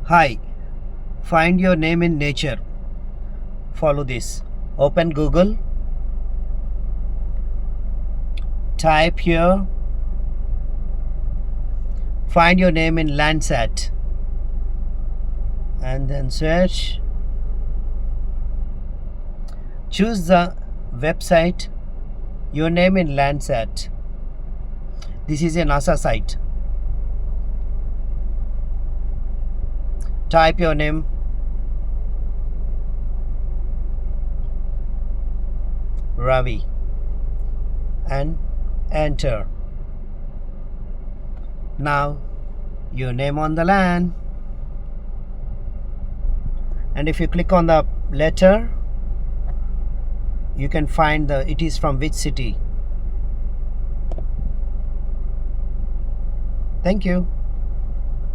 Hi, find your name in nature. Follow this. Open Google, type here, find your name in Landsat, and then search. Choose the website, your name in Landsat. This is a NASA site. Type your name, Ravi, and enter. Now your name on the land, and if you click on the letter, you can find it is from which city. Thank you.